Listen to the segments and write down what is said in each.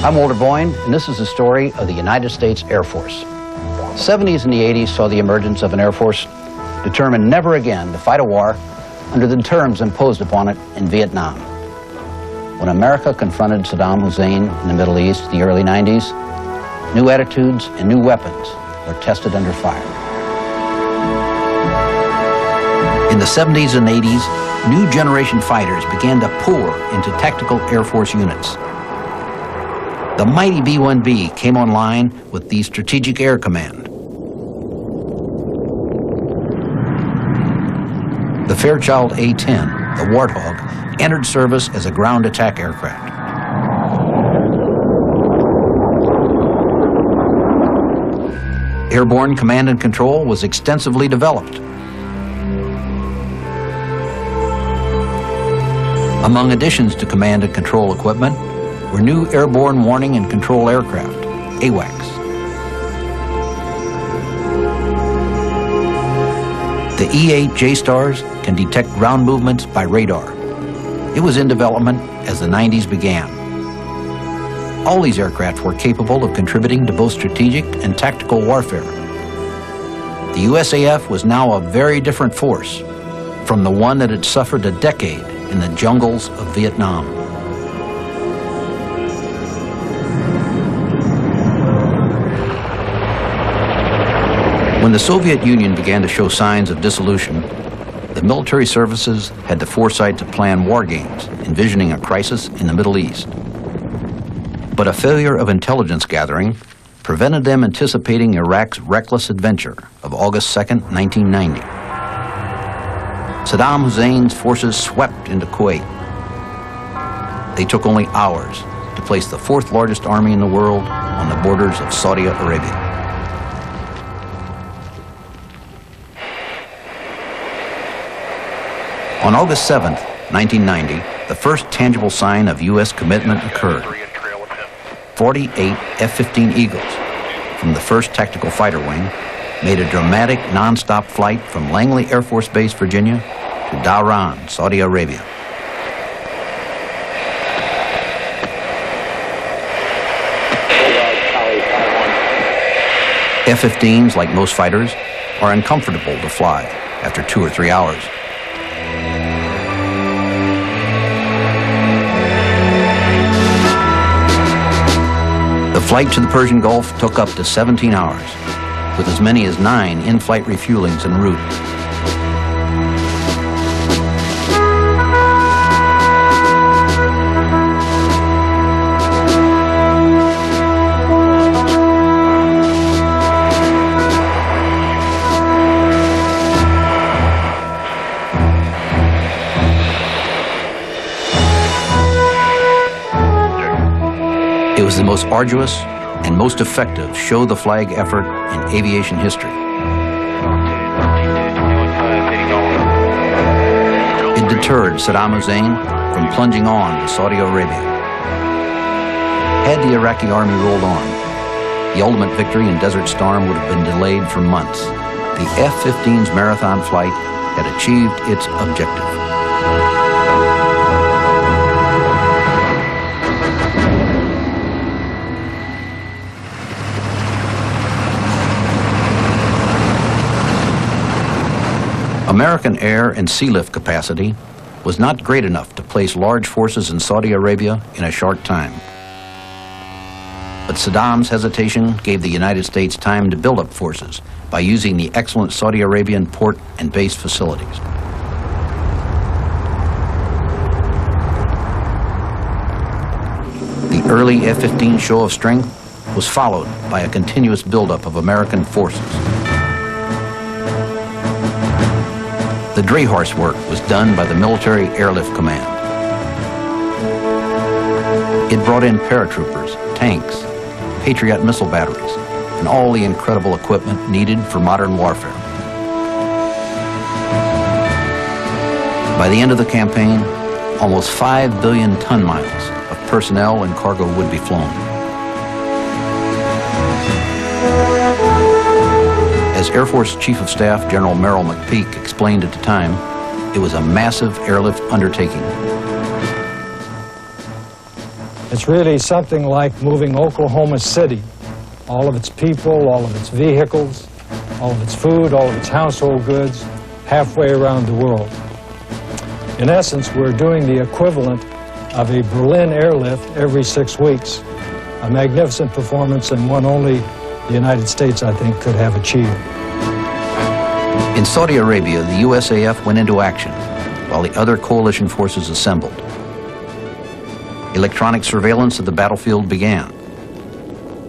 I'm Walter Boyne, and this is the story of the United States Air Force. The 70s and the 80s saw the emergence of an Air Force determined never again to fight a war under the terms imposed upon it in Vietnam. When America confronted Saddam Hussein in the Middle East in the early 90s, new attitudes and new weapons were tested under fire. In the 70s and 80s, new generation fighters began to pour into tactical Air Force units. The mighty B-1B came online with the Strategic Air Command. The Fairchild A-10, the Warthog, entered service as a ground attack aircraft. Airborne command and control was extensively developed. Among additions to command and control equipment were new airborne warning and control aircraft, AWACS. The E-8 J-Stars can detect ground movements by radar. It was in development as the 90s began. All these aircraft were capable of contributing to both strategic and tactical warfare. The USAF was now a very different force from the one that had suffered a decade in the jungles of Vietnam. When the Soviet Union began to show signs of dissolution, the military services had the foresight to plan war games, envisioning a crisis in the Middle East. But a failure of intelligence gathering prevented them anticipating Iraq's reckless adventure of August 2nd, 1990. Saddam Hussein's forces swept into Kuwait. They took only hours to place the fourth largest army in the world on the borders of Saudi Arabia. On August 7th, 1990, the first tangible sign of U.S. commitment occurred. 48 F-15 Eagles from the 1st Tactical Fighter Wing made a dramatic non-stop flight from Langley Air Force Base, Virginia, to Dhahran, Saudi Arabia. F-15s, like most fighters, are uncomfortable to fly after 2 or 3 hours. The flight to the Persian Gulf took up to 17 hours, with as many as 9 in-flight refuelings en route. It was the most arduous and most effective show the flag effort in aviation history. It deterred Saddam Hussein from plunging on to Saudi Arabia. Had the Iraqi army rolled on, the ultimate victory in Desert Storm would have been delayed for months. The F-15's marathon flight had achieved its objective. American air and sea lift capacity was not great enough to place large forces in Saudi Arabia in a short time. But Saddam's hesitation gave the United States time to build up forces by using the excellent Saudi Arabian port and base facilities. The early F-15 show of strength was followed by a continuous buildup of American forces. The Drehorst work was done by the Military Airlift Command. It brought in paratroopers, tanks, Patriot missile batteries, and all the incredible equipment needed for modern warfare. By the end of the campaign, almost 5 billion ton miles of personnel and cargo would be flown. As Air Force Chief of Staff General Merrill McPeak explained at the time, it was a massive airlift undertaking. It's really something like moving Oklahoma City, all of its people, all of its vehicles, all of its food, all of its household goods, halfway around the world. In essence, we're doing the equivalent of a Berlin airlift every 6 weeks, a magnificent performance and one only the United States, I think, could have achieved. In Saudi Arabia, the USAF went into action while the other coalition forces assembled. Electronic surveillance of the battlefield began.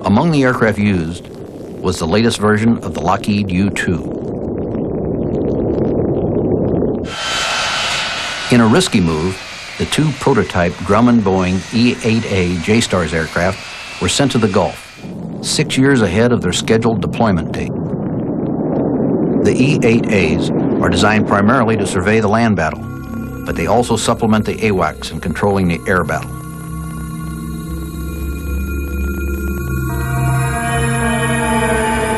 Among the aircraft used was the latest version of the Lockheed U-2. In a risky move, the two prototype Grumman-Boeing E-8A JSTARS aircraft were sent to the Gulf, 6 years ahead of their scheduled deployment date. The E-8As are designed primarily to survey the land battle, but they also supplement the AWACS in controlling the air battle.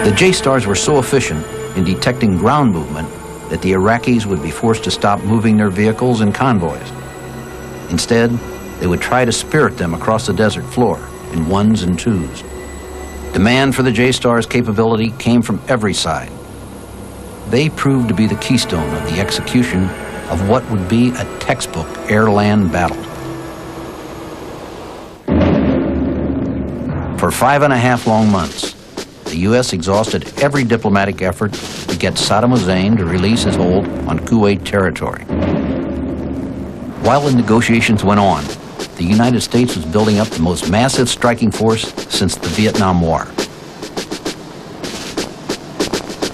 The JSTARS were so efficient in detecting ground movement that the Iraqis would be forced to stop moving their vehicles and convoys. Instead, they would try to spirit them across the desert floor in ones and twos. Demand for the JSTARS capability came from every side. They proved to be the keystone of the execution of what would be a textbook air-land battle. For 5.5 long months, the U.S. exhausted every diplomatic effort to get Saddam Hussein to release his hold on Kuwait territory. While the negotiations went on, the United States was building up the most massive striking force since the Vietnam War.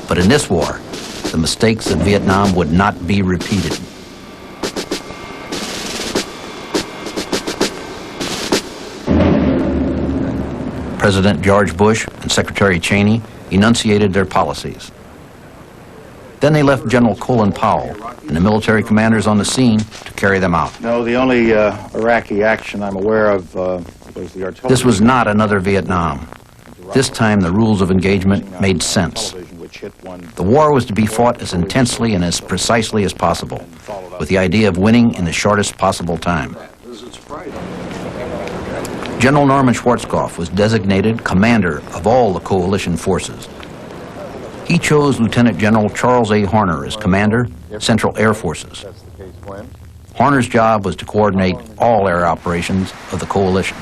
But in this war, the mistakes of Vietnam would not be repeated. President George Bush and Secretary Cheney enunciated their policies. Then they left General Colin Powell and the military commanders on the scene to carry them out. No, the only Iraqi action I'm aware of was the artillery. This was not another Vietnam. This time the rules of engagement made sense. The war was to be fought as intensely and as precisely as possible, with the idea of winning in the shortest possible time. General Norman Schwarzkopf was designated commander of all the coalition forces. He chose Lieutenant General Charles A. Horner as commander, Central Air Forces. Horner's job was to coordinate all air operations of the coalition.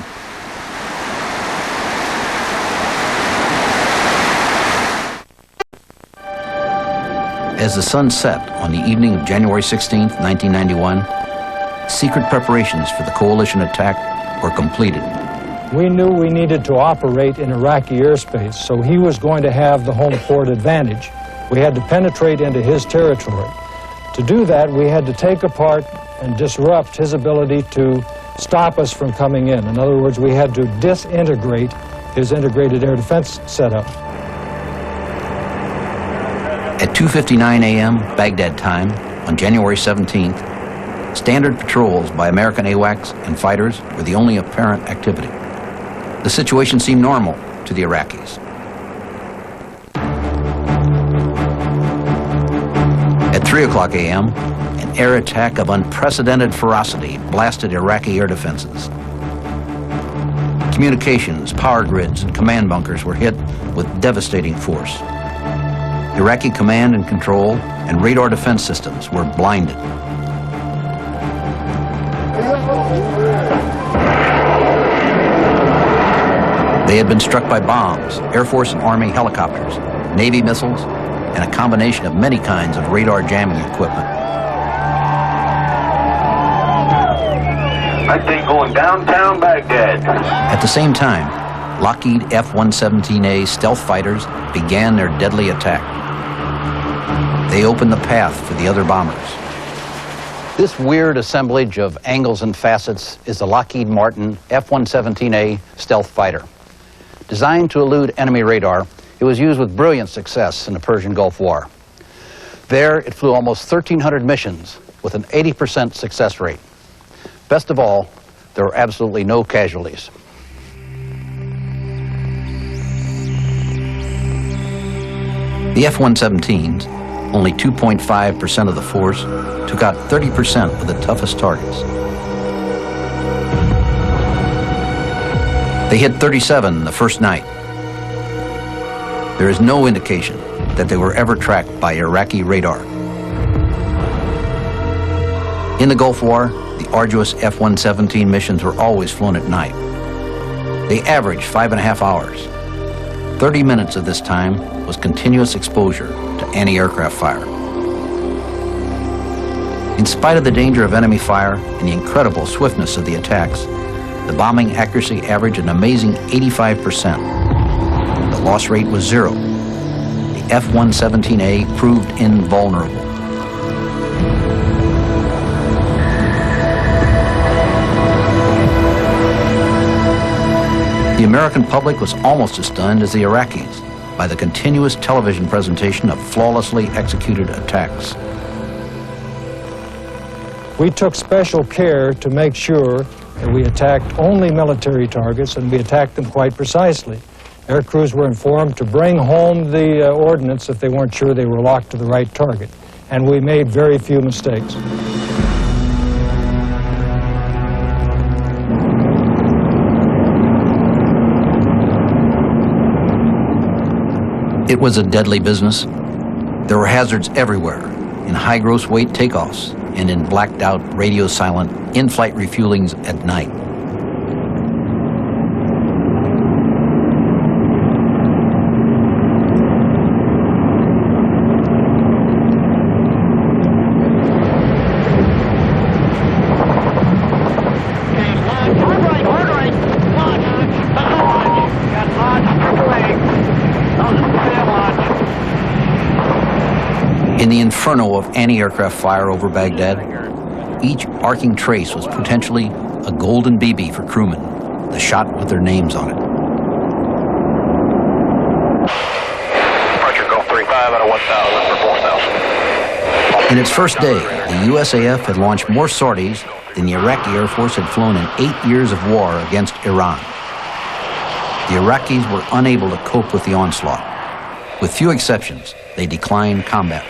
As the sun set on the evening of January 16, 1991, secret preparations for the coalition attack were completed. We knew we needed to operate in Iraqi airspace, so he was going to have the home port advantage. We had to penetrate into his territory. To do that, we had to take apart and disrupt his ability to stop us from coming in. In other words, we had to disintegrate his integrated air defense setup. At 2:59 a.m. Baghdad time on January 17th, standard patrols by American AWACS and fighters were the only apparent activity. The situation seemed normal to the Iraqis. At 3 o'clock a.m., an air attack of unprecedented ferocity blasted Iraqi air defenses. Communications, power grids, and command bunkers were hit with devastating force. Iraqi command and control and radar defense systems were blinded. They had been struck by bombs, Air Force and Army helicopters, Navy missiles, and a combination of many kinds of radar jamming equipment. I think going downtown Baghdad. At the same time, Lockheed F-117A stealth fighters began their deadly attack. They opened the path for the other bombers. This weird assemblage of angles and facets is the Lockheed Martin F-117A stealth fighter. Designed to elude enemy radar, it was used with brilliant success in the Persian Gulf War. There, it flew almost 1,300 missions with an 80% success rate. Best of all, there were absolutely no casualties. The F-117s, only 2.5% of the force, took out 30% of the toughest targets. They hit 37 the first night. There is no indication that they were ever tracked by Iraqi radar. In the Gulf War, the arduous F-117 missions were always flown at night. They averaged 5.5 hours. 30 minutes of this time was continuous exposure to anti-aircraft fire. In spite of the danger of enemy fire and the incredible swiftness of the attacks, the bombing accuracy averaged an amazing 85%. The loss rate was 0. The F-117A proved invulnerable. The American public was almost as stunned as the Iraqis by the continuous television presentation of flawlessly executed attacks. We took special care to make sure that we attacked only military targets, and we attacked them quite precisely. Air crews were informed to bring home the ordnance if they weren't sure they were locked to the right target, and we made very few mistakes. It was a deadly business. There were hazards everywhere, in high gross weight takeoffs and in blacked out, radio silent, in-flight refuelings at night. In the inferno of anti-aircraft fire over Baghdad, each arcing trace was potentially a golden BB for crewmen, the shot with their names on it. Departure Gulf 35 out of 1,000 for 4,000. In its first day, the USAF had launched more sorties than the Iraqi Air Force had flown in 8 years of war against Iran. The Iraqis were unable to cope with the onslaught. With few exceptions, they declined combat.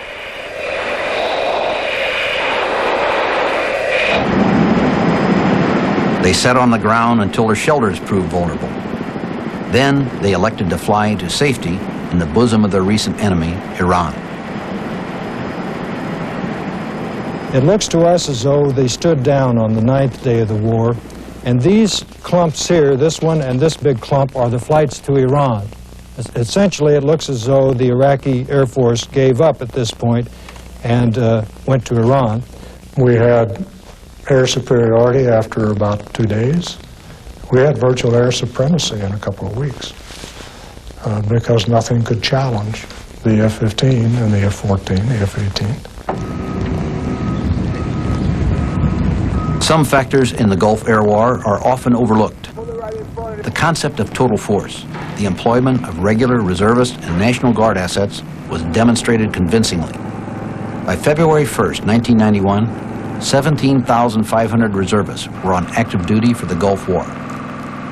They sat on the ground until their shelters proved vulnerable. Then they elected to fly to safety in the bosom of their recent enemy, Iran. It looks to us as though they stood down on the 9th day of the war, and these clumps here, this one and this big clump, are the flights to Iran. Essentially, it looks as though the Iraqi Air Force gave up at this point and went to Iran. We had air superiority after about 2 days. We had virtual air supremacy in a couple of weeks because nothing could challenge the F-15 and the F-14, the F-18. Some factors in the Gulf Air War are often overlooked. The concept of total force, the employment of regular reservist and National Guard assets, was demonstrated convincingly. By February 1st, 1991, 17,500 reservists were on active duty for the Gulf War.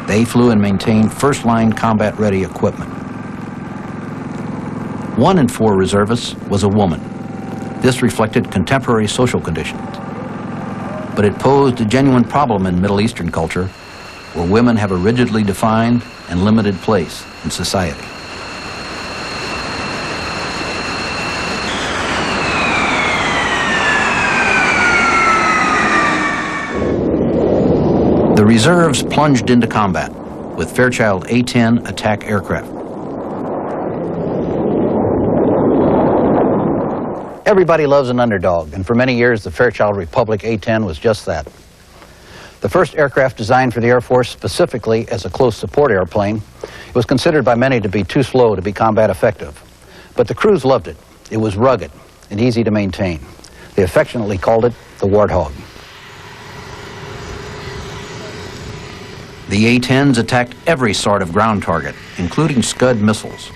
They flew and maintained first-line combat-ready equipment. 1 in 4 reservists was a woman. This reflected contemporary social conditions. But it posed a genuine problem in Middle Eastern culture, where women have a rigidly defined and limited place in society. The reserves plunged into combat with Fairchild A-10 attack aircraft. Everybody loves an underdog, and for many years the Fairchild Republic A-10 was just that. The first aircraft designed for the Air Force specifically as a close support airplane, it was considered by many to be too slow to be combat effective. But the crews loved it. It was rugged and easy to maintain. They affectionately called it the Warthog. The A-10s attacked every sort of ground target, including Scud missiles.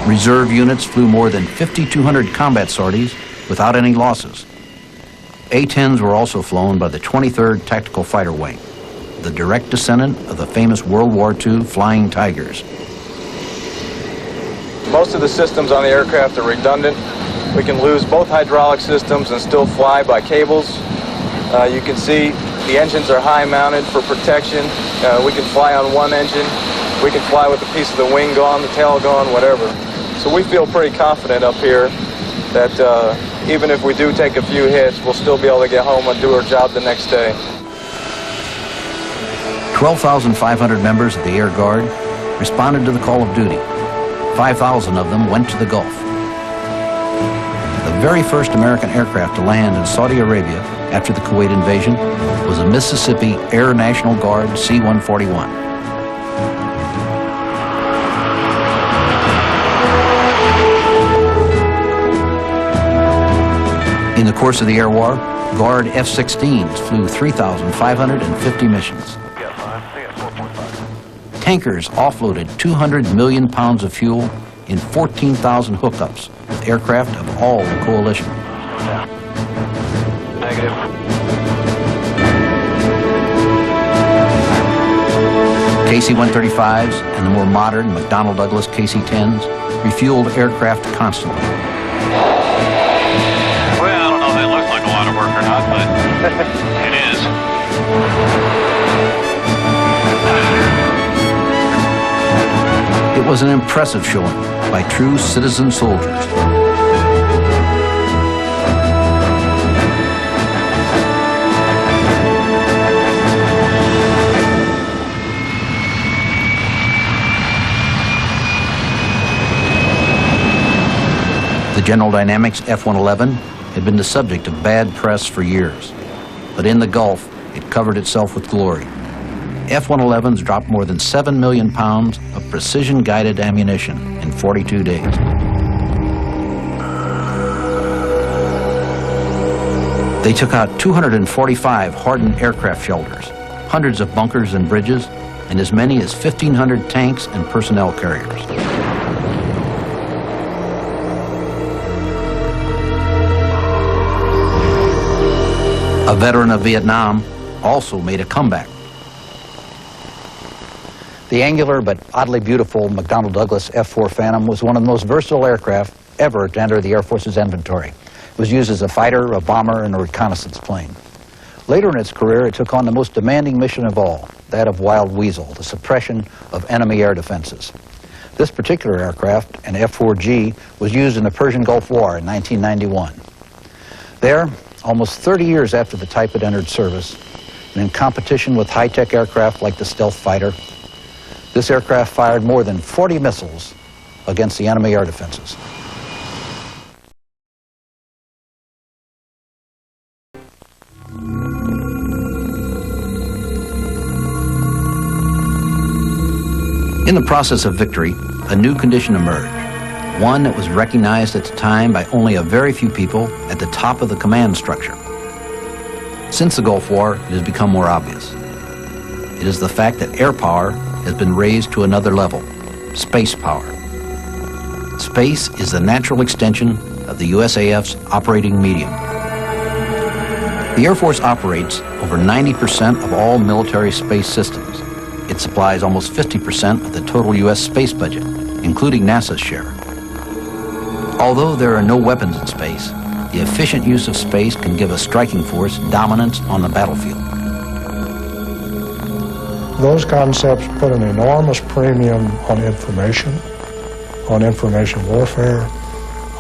Reserve units flew more than 5,200 combat sorties without any losses. A-10s were also flown by the 23rd Tactical Fighter Wing, the direct descendant of the famous World War II Flying Tigers. Most of the systems on the aircraft are redundant. We can lose both hydraulic systems and still fly by cables. You can see The engines are high mounted for protection. We can fly on one engine. We can fly with a piece of the wing gone, the tail gone, whatever. So we feel pretty confident up here that even if we do take a few hits, we'll still be able to get home and do our job the next day. 12,500 members of the Air Guard responded to the call of duty. 5,000 of them went to the Gulf. The very first American aircraft to land in Saudi Arabia after the Kuwait invasion was a Mississippi Air National Guard C-141. In the course of the air war, Guard F-16s flew 3,550 missions. Tankers offloaded 200 million pounds of fuel in 14,000 hookups with aircraft of all the coalition. Negative. KC-135s and the more modern McDonnell Douglas KC-10s refueled aircraft constantly. Or not, but it is. It was an impressive showing by true citizen soldiers. The General Dynamics F-111 had been the subject of bad press for years. But in the Gulf, it covered itself with glory. F-111s dropped more than 7 million pounds of precision-guided ammunition in 42 days. They took out 245 hardened aircraft shelters, hundreds of bunkers and bridges, and as many as 1,500 tanks and personnel carriers. A veteran of Vietnam also made a comeback. The angular but oddly beautiful McDonnell Douglas F-4 Phantom was one of the most versatile aircraft ever to enter the Air Force's inventory. It was used as a fighter, a bomber, and a reconnaissance plane. Later in its career, it took on the most demanding mission of all, that of Wild Weasel, the suppression of enemy air defenses. This particular aircraft, an F-4G, was used in the Persian Gulf War in 1991. There, almost 30 years after the type had entered service, and in competition with high-tech aircraft like the stealth fighter, this aircraft fired more than 40 missiles against the enemy air defenses. In the process of victory, a new condition emerged, one that was recognized at the time by only a very few people at the top of the command structure. Since the Gulf War, it has become more obvious. It is the fact that air power has been raised to another level, space power. Space is the natural extension of the USAF's operating medium. The Air Force operates over 90% of all military space systems. It supplies almost 50% of the total U.S. space budget, including NASA's share. Although there are no weapons in space, the efficient use of space can give a striking force dominance on the battlefield. Those concepts put an enormous premium on information warfare,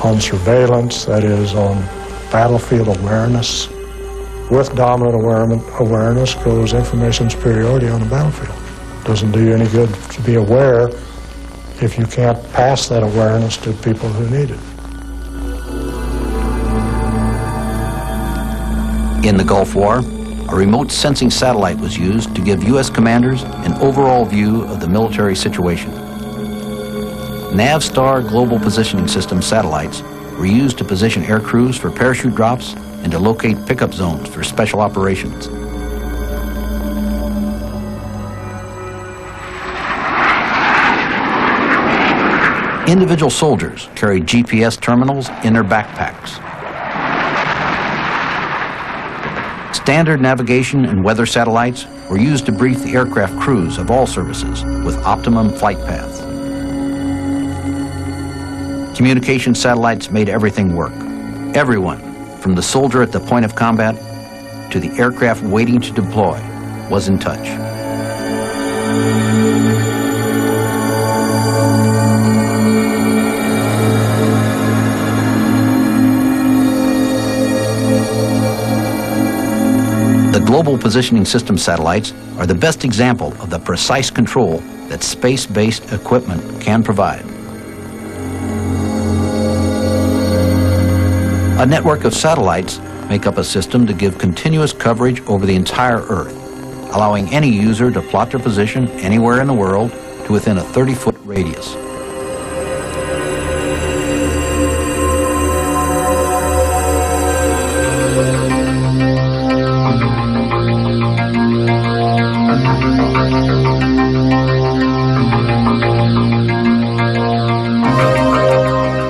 on surveillance, that is, on battlefield awareness. With dominant awareness goes information superiority on the battlefield. It doesn't do you any good to be aware if you can't pass that awareness to people who need it. In the Gulf War, a remote sensing satellite was used to give U.S. commanders an overall view of the military situation. Navstar Global Positioning System satellites were used to position air crews for parachute drops and to locate pickup zones for special operations. Individual soldiers carried GPS terminals in their backpacks. Standard navigation and weather satellites were used to brief the aircraft crews of all services with optimum flight paths. Communication satellites made everything work. Everyone, from the soldier at the point of combat to the aircraft waiting to deploy, was in touch. The Global Positioning System satellites are the best example of the precise control that space-based equipment can provide. A network of satellites make up a system to give continuous coverage over the entire Earth, allowing any user to plot their position anywhere in the world to within a 30-foot radius.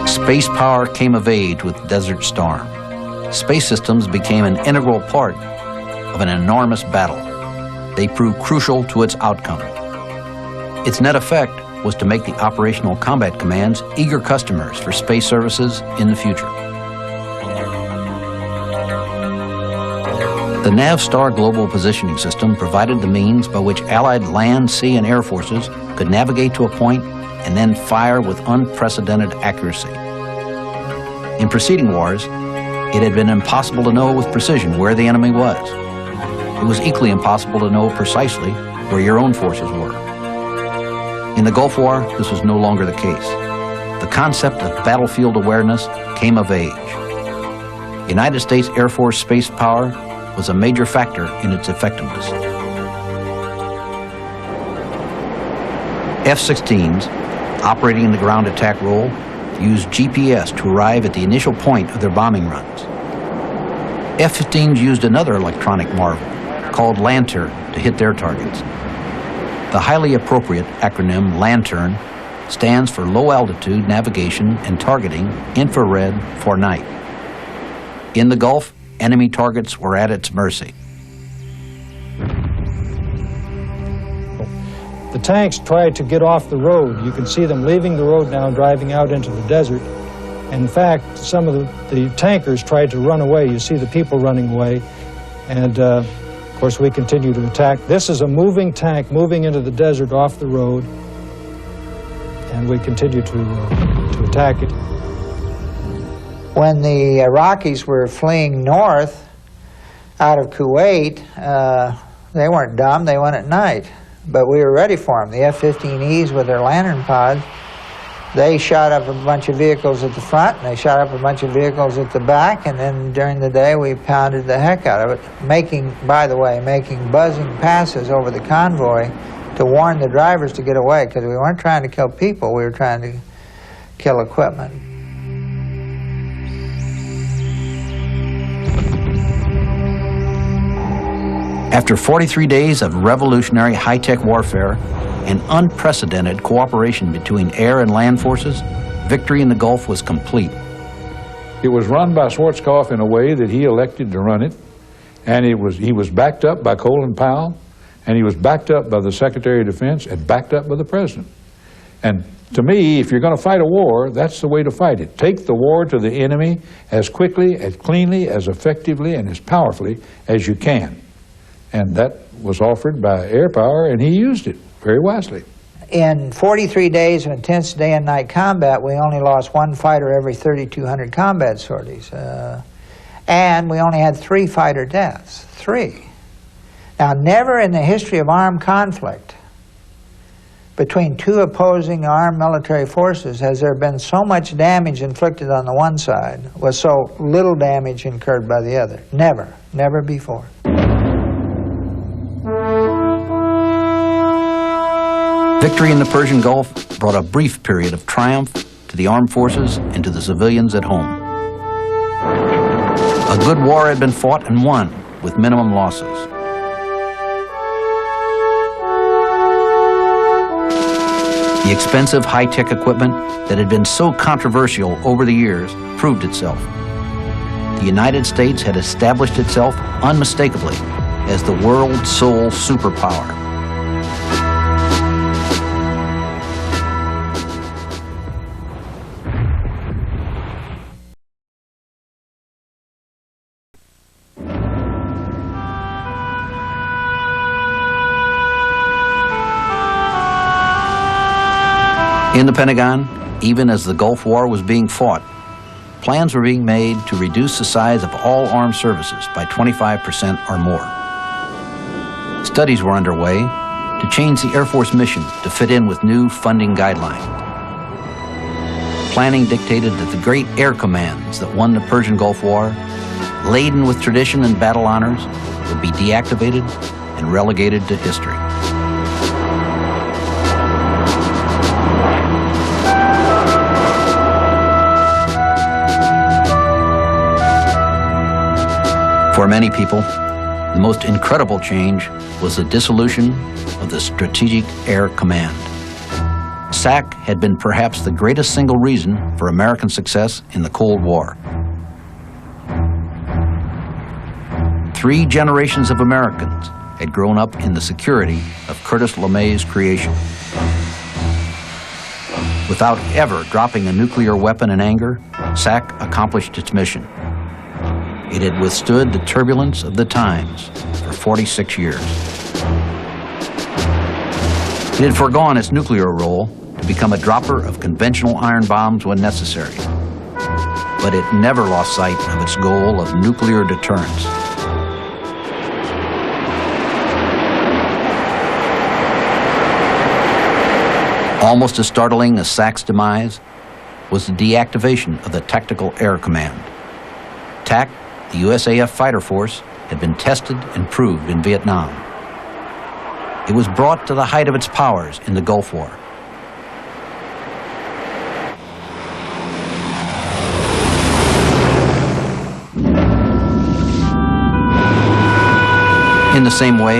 Space power came of age with Desert Storm. Space systems became an integral part of an enormous battle. They proved crucial to its outcome. Its net effect was to make the operational combat commands eager customers for space services in the future. The Navstar Global Positioning System provided the means by which Allied land, sea, and air forces could navigate to a point and then fire with unprecedented accuracy. In preceding wars, it had been impossible to know with precision where the enemy was. It was equally impossible to know precisely where your own forces were. In the Gulf War, this was no longer the case. The concept of battlefield awareness came of age. United States Air Force space power was a major factor in its effectiveness. F-16s, operating in the ground attack role, used GPS to arrive at the initial point of their bombing runs. F-15s used another electronic marvel called LANTIRN to hit their targets. The highly appropriate acronym LANTIRN stands for Low Altitude Navigation and Targeting Infrared for Night. In the Gulf, enemy targets were at its mercy. The tanks tried to get off the road. You can see them leaving the road now, driving out into the desert. In fact, some of the tankers tried to run away. You see the people running away. And, of course, we continue to attack. This is a moving tank moving into the desert off the road. And we continue to attack it. When the Iraqis were fleeing north out of Kuwait, they weren't dumb. They went at night. But we were ready for them. The F-15Es with their lantern pods, they shot up a bunch of vehicles at the front, and they shot up a bunch of vehicles at the back, and then during the day we pounded the heck out of it, making buzzing passes over the convoy to warn the drivers to get away, because we weren't trying to kill people, we were trying to kill equipment. After 43 days of revolutionary high-tech warfare and unprecedented cooperation between air and land forces, victory in the Gulf was complete. It was run by Schwarzkopf in a way that he elected to run it, and he was backed up by Colin Powell, and he was backed up by the Secretary of Defense, and backed up by the President. And to me, if you're going to fight a war, that's the way to fight it. Take the war to the enemy as quickly, as cleanly, as effectively, and as powerfully as you can. And that was offered by air power, and he used it very wisely. In 43 days of intense day and night combat, we only lost one fighter every 3,200 combat sorties. And we only had 3 fighter deaths. 3. Now, never in the history of armed conflict between 2 opposing armed military forces has there been so much damage inflicted on the one side with so little damage incurred by the other. Never. Never before. Victory in the Persian Gulf brought a brief period of triumph to the armed forces and to the civilians at home. A good war had been fought and won with minimum losses. The expensive high-tech equipment that had been so controversial over the years proved itself. The United States had established itself unmistakably as the world's sole superpower. In the Pentagon, even as the Gulf War was being fought, plans were being made to reduce the size of all armed services by 25% or more. Studies were underway to change the Air Force mission to fit in with new funding guidelines. Planning dictated that the great air commands that won the Persian Gulf War, laden with tradition and battle honors, would be deactivated and relegated to history. For many people, the most incredible change was the dissolution of the Strategic Air Command. SAC had been perhaps the greatest single reason for American success in the Cold War. 3 generations of Americans had grown up in the security of Curtis LeMay's creation. Without ever dropping a nuclear weapon in anger, SAC accomplished its mission. It had withstood the turbulence of the times for 46 years. It had foregone its nuclear role to become a dropper of conventional iron bombs when necessary. But it never lost sight of its goal of nuclear deterrence. Almost as startling as SAC's demise was the deactivation of the Tactical Air Command. TAC, the USAF fighter force, had been tested and proved in Vietnam. It was brought to the height of its powers in the Gulf War. In the same way,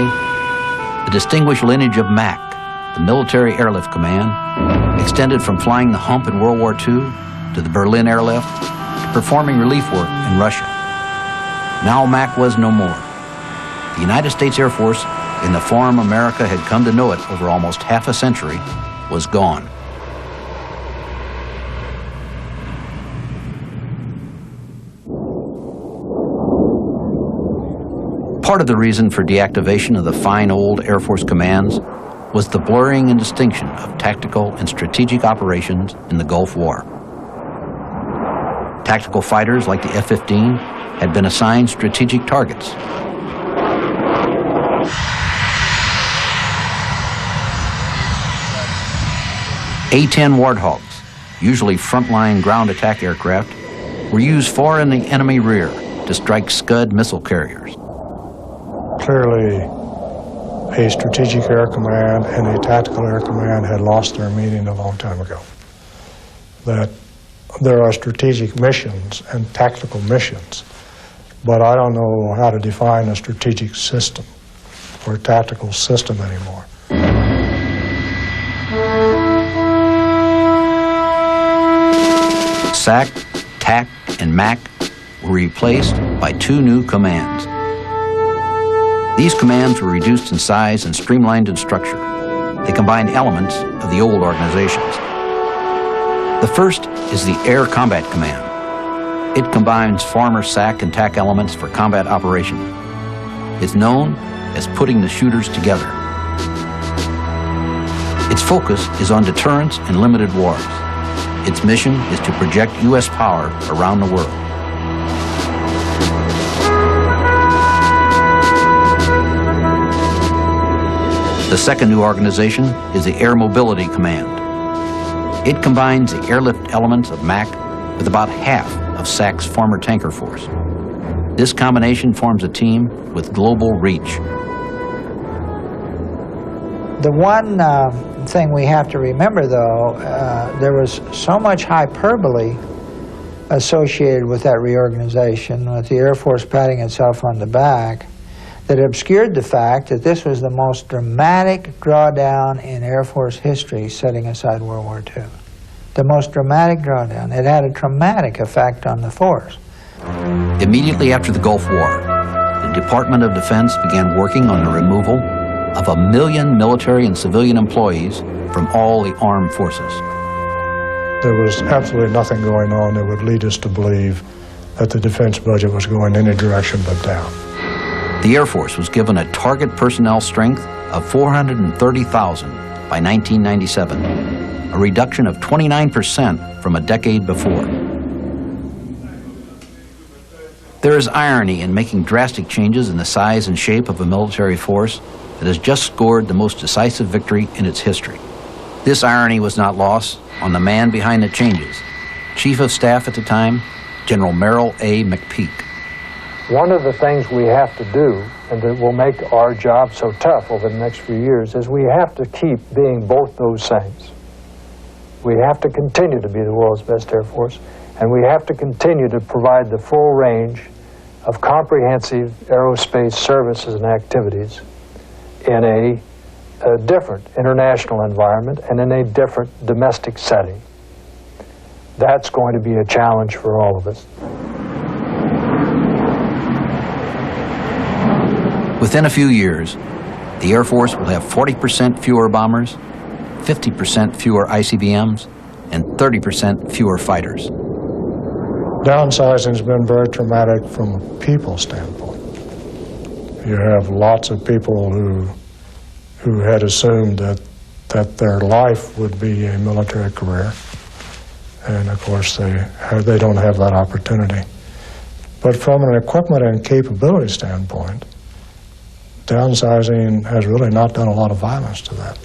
the distinguished lineage of MAC, the Military Airlift Command, extended from flying the hump in World War II to the Berlin Airlift to performing relief work in Russia. Now MAC was no more. The United States Air Force, in the form America had come to know it over almost half a century, was gone. Part of the reason for deactivation of the fine old Air Force commands was the blurring and distinction of tactical and strategic operations in the Gulf War. Tactical fighters like the F-15 had been assigned strategic targets. A-10 Warthogs, usually frontline ground attack aircraft, were used far in the enemy rear to strike Scud missile carriers. Clearly, a Strategic Air Command and a Tactical Air Command had lost their meaning a long time ago. That there are strategic missions and tactical missions, but I don't know how to define a strategic system or a tactical system anymore. SAC, TAC, and MAC were replaced by 2 new commands. These commands were reduced in size and streamlined in structure. They combined elements of the old organizations. The first is the Air Combat Command. It combines former SAC and TAC elements for combat operation. It's known as putting the shooters together. Its focus is on deterrence and limited wars. Its mission is to project U.S. power around the world. The second new organization is the Air Mobility Command. It combines the airlift elements of MAC with about half of SAC's former tanker force. This combination forms a team with global reach. The one thing we have to remember, though, there was so much hyperbole associated with that reorganization, with the Air Force patting itself on the back, that obscured the fact that this was the most dramatic drawdown in Air Force history, setting aside World War II. The most dramatic drawdown. It had a traumatic effect on the force. Immediately after the Gulf War, the Department of Defense began working on the removal of 1 million military and civilian employees from all the armed forces. There was absolutely nothing going on that would lead us to believe that the defense budget was going any direction but down. The Air Force was given a target personnel strength of 430,000 by 1997, a reduction of 29% from a decade before. There is irony in making drastic changes in the size and shape of a military force that has just scored the most decisive victory in its history. This irony was not lost on the man behind the changes, Chief of Staff at the time, General Merrill A. McPeak. One of the things we have to do, and that will make our job so tough over the next few years, is we have to keep being both those things. We have to continue to be the world's best Air Force, and we have to continue to provide the full range of comprehensive aerospace services and activities in a different international environment and in a different domestic setting. That's going to be a challenge for all of us. Within a few years, the Air Force will have 40% fewer bombers, 50% fewer ICBMs, and 30% fewer fighters. Downsizing has been very traumatic from a people standpoint. You have lots of people who had assumed that their life would be a military career, and of course they don't have that opportunity. But from an equipment and capability standpoint, downsizing has really not done a lot of violence to that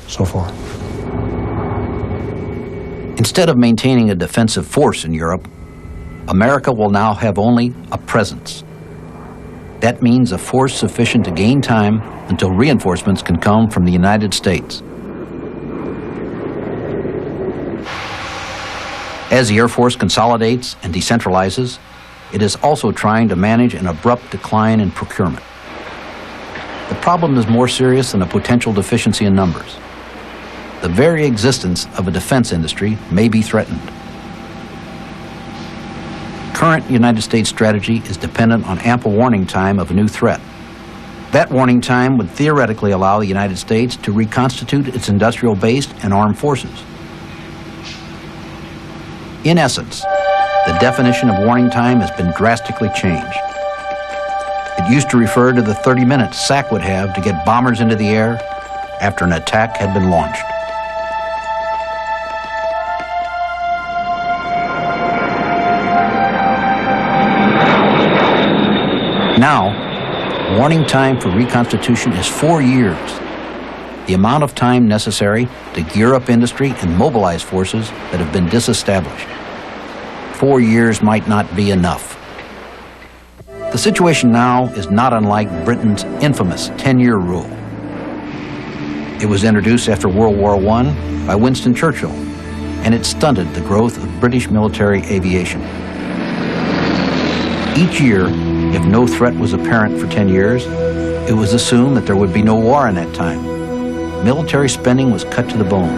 so far. Instead of maintaining a defensive force in Europe, America will now have only a presence. That means a force sufficient to gain time until reinforcements can come from the United States. As the Air Force consolidates and decentralizes, it is also trying to manage an abrupt decline in procurement. The problem is more serious than a potential deficiency in numbers. The very existence of a defense industry may be threatened. Current United States strategy is dependent on ample warning time of a new threat. That warning time would theoretically allow the United States to reconstitute its industrial base and armed forces. In essence, the definition of warning time has been drastically changed. It used to refer to the 30 minutes SAC would have to get bombers into the air after an attack had been launched. Now, warning time for reconstitution is 4 years, the amount of time necessary to gear up industry and mobilize forces that have been disestablished. 4 years might not be enough. The situation now is not unlike Britain's infamous 10-year rule. It was introduced after World War I by Winston Churchill, and it stunted the growth of British military aviation. Each year, if no threat was apparent for 10 years, it was assumed that there would be no war in that time. Military spending was cut to the bone.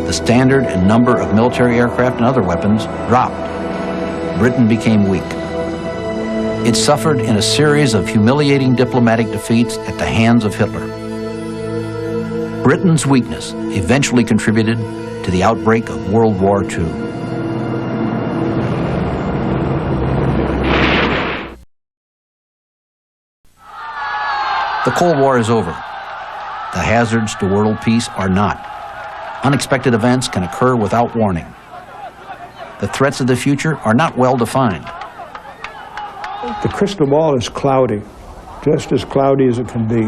The standard and number of military aircraft and other weapons dropped. Britain became weak. It suffered in a series of humiliating diplomatic defeats at the hands of Hitler. Britain's weakness eventually contributed to the outbreak of World War II. The Cold War is over. The hazards to world peace are not. Unexpected events can occur without warning. The threats of the future are not well defined. The crystal ball is cloudy, just as cloudy as it can be.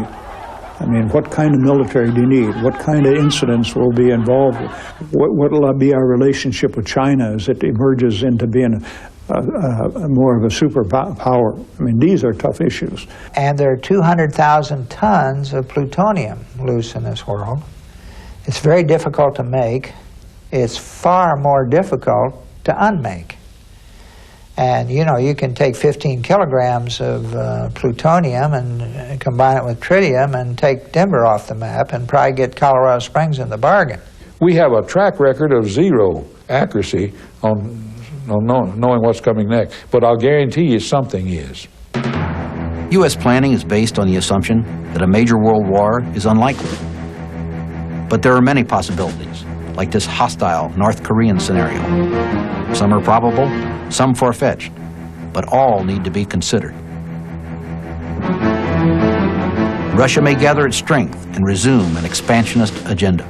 I mean, what kind of military do you need? What kind of incidents will be involved? What will be our relationship with China as it emerges into being more of a superpower? I mean, these are tough issues. And there are 200,000 tons of plutonium loose in this world. It's very difficult to make. It's far more difficult to unmake. And you know, you can take 15 kilograms of plutonium and combine it with tritium and take Denver off the map and probably get Colorado Springs in the bargain. We have a track record of zero accuracy on knowing what's coming next, but I'll guarantee you something is. U.S. planning is based on the assumption that a major world war is unlikely. But there are many possibilities, like this hostile North Korean scenario. Some are probable, some far-fetched, but all need to be considered. Russia may gather its strength and resume an expansionist agenda.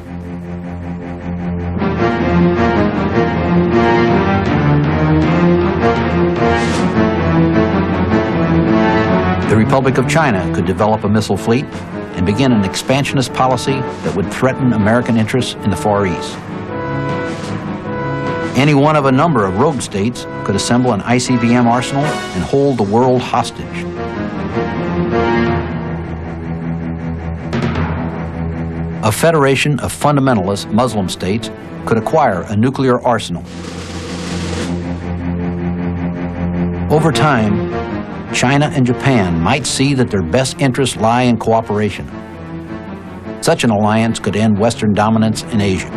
The Republic of China could develop a missile fleet and begin an expansionist policy that would threaten American interests in the Far East. Any one of a number of rogue states could assemble an ICBM arsenal and hold the world hostage. A federation of fundamentalist Muslim states could acquire a nuclear arsenal. Over time, China and Japan might see that their best interests lie in cooperation. Such an alliance could end Western dominance in Asia.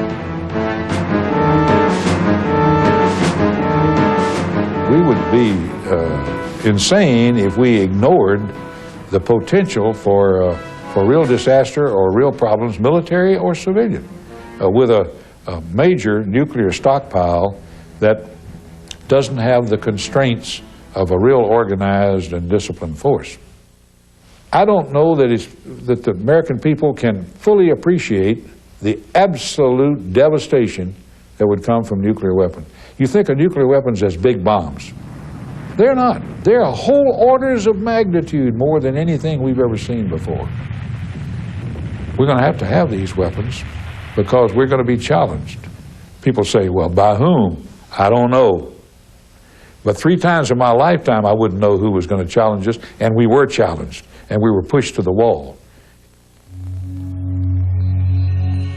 We would be insane if we ignored the potential for real disaster or real problems, military or civilian, with a major nuclear stockpile that doesn't have the constraints of a real organized and disciplined force. I don't know that the American people can fully appreciate the absolute devastation that would come from nuclear weapons. You think of nuclear weapons as big bombs. They're not. They're whole orders of magnitude more than anything we've ever seen before. We're going to have these weapons because we're going to be challenged. People say, well, by whom? I don't know. But 3 times in my lifetime, I wouldn't know who was going to challenge us, and we were challenged, and we were pushed to the wall.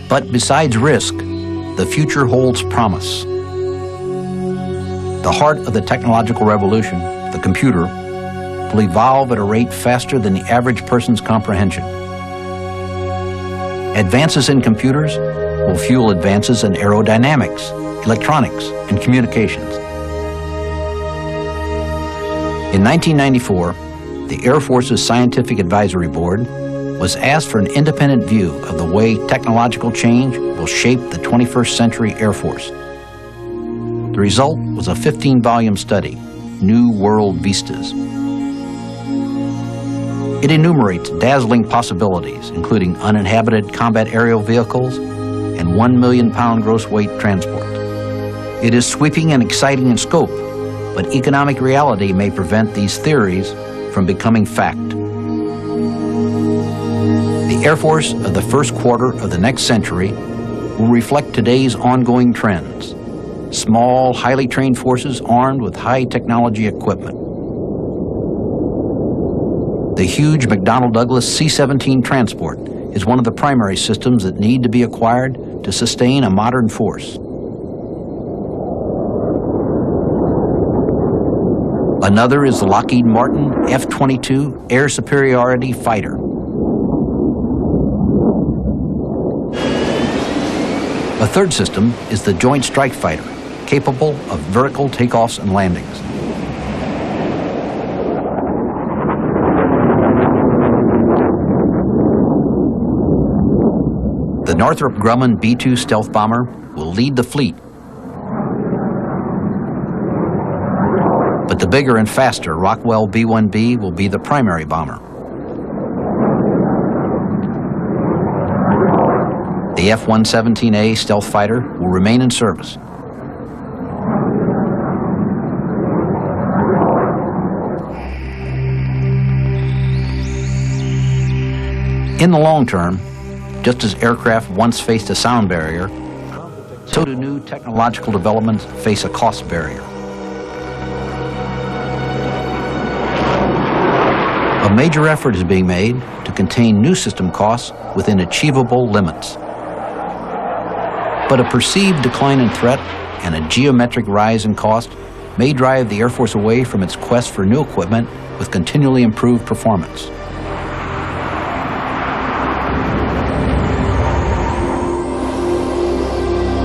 But besides risk, the future holds promise. The heart of the technological revolution, the computer, will evolve at a rate faster than the average person's comprehension. Advances in computers will fuel advances in aerodynamics, electronics, and communications. In 1994, the Air Force's Scientific Advisory Board was asked for an independent view of the way technological change will shape the 21st century Air Force. The result was a 15-volume study, New World Vistas. It enumerates dazzling possibilities, including uninhabited combat aerial vehicles and 1 million-pound gross weight transport. It is sweeping and exciting in scope, but economic reality may prevent these theories from becoming fact. The Air Force of the first quarter of the next century will reflect today's ongoing trends. Small, highly trained forces armed with high-technology equipment. The huge McDonnell Douglas C-17 transport is one of the primary systems that need to be acquired to sustain a modern force. Another is the Lockheed Martin F-22 Air Superiority Fighter. A third system is the Joint Strike Fighter, capable of vertical takeoffs and landings. The Northrop Grumman B-2 stealth bomber will lead the fleet. But the bigger and faster Rockwell B-1B will be the primary bomber. The F-117A stealth fighter will remain in service. In the long term, just as aircraft once faced a sound barrier, so do new technological developments face a cost barrier. A major effort is being made to contain new system costs within achievable limits. But a perceived decline in threat and a geometric rise in cost may drive the Air Force away from its quest for new equipment with continually improved performance.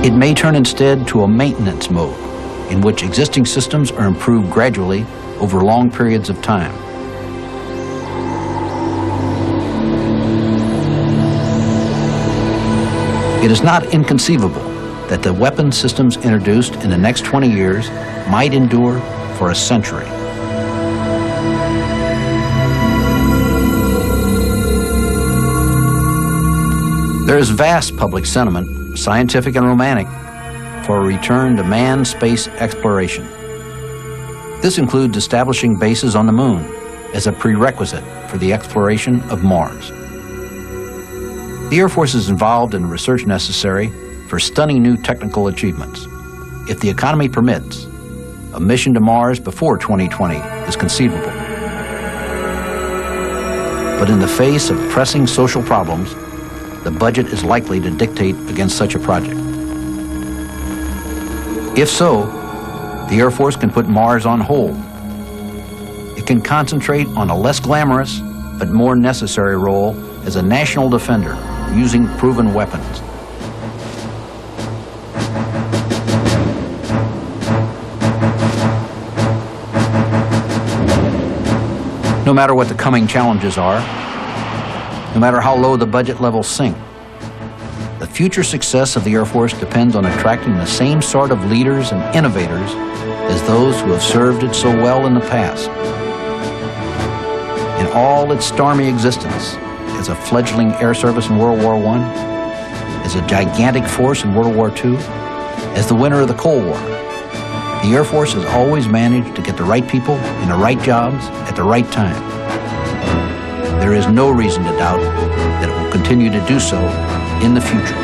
It may turn instead to a maintenance mode in which existing systems are improved gradually over long periods of time. It is not inconceivable that the weapon systems introduced in the next 20 years might endure for a century. There is vast public sentiment, scientific and romantic, for a return to manned space exploration. This includes establishing bases on the moon, as a prerequisite for the exploration of Mars. The Air Force is involved in research necessary for stunning new technical achievements. If the economy permits, a mission to Mars before 2020 is conceivable. But in the face of pressing social problems, the budget is likely to dictate against such a project. If so, the Air Force can put Mars on hold. It can concentrate on a less glamorous but more necessary role as a national defender using proven weapons. No matter what the coming challenges are, no matter how low the budget levels sink, the future success of the Air Force depends on attracting the same sort of leaders and innovators as those who have served it so well in the past. In all its stormy existence, as a fledgling air service in World War I, as a gigantic force in World War II, as the winner of the Cold War, the Air Force has always managed to get the right people in the right jobs at the right time. There is no reason to doubt that it will continue to do so in the future.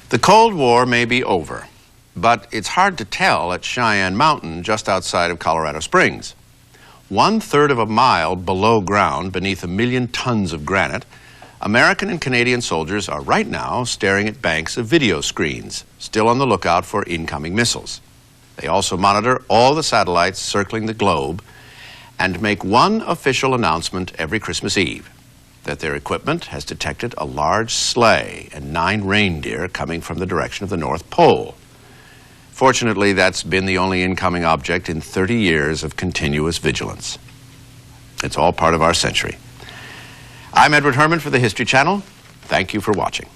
The Cold War may be over, but it's hard to tell at Cheyenne Mountain just outside of Colorado Springs. 1/3 of a mile below ground, beneath 1 million tons of granite, American and Canadian soldiers are right now staring at banks of video screens, still on the lookout for incoming missiles. They also monitor all the satellites circling the globe and make one official announcement every Christmas Eve, that their equipment has detected a large sleigh and 9 reindeer coming from the direction of the North Pole. Fortunately, that's been the only incoming object in 30 years of continuous vigilance. It's all part of our century. I'm Edward Herman for the History Channel. Thank you for watching.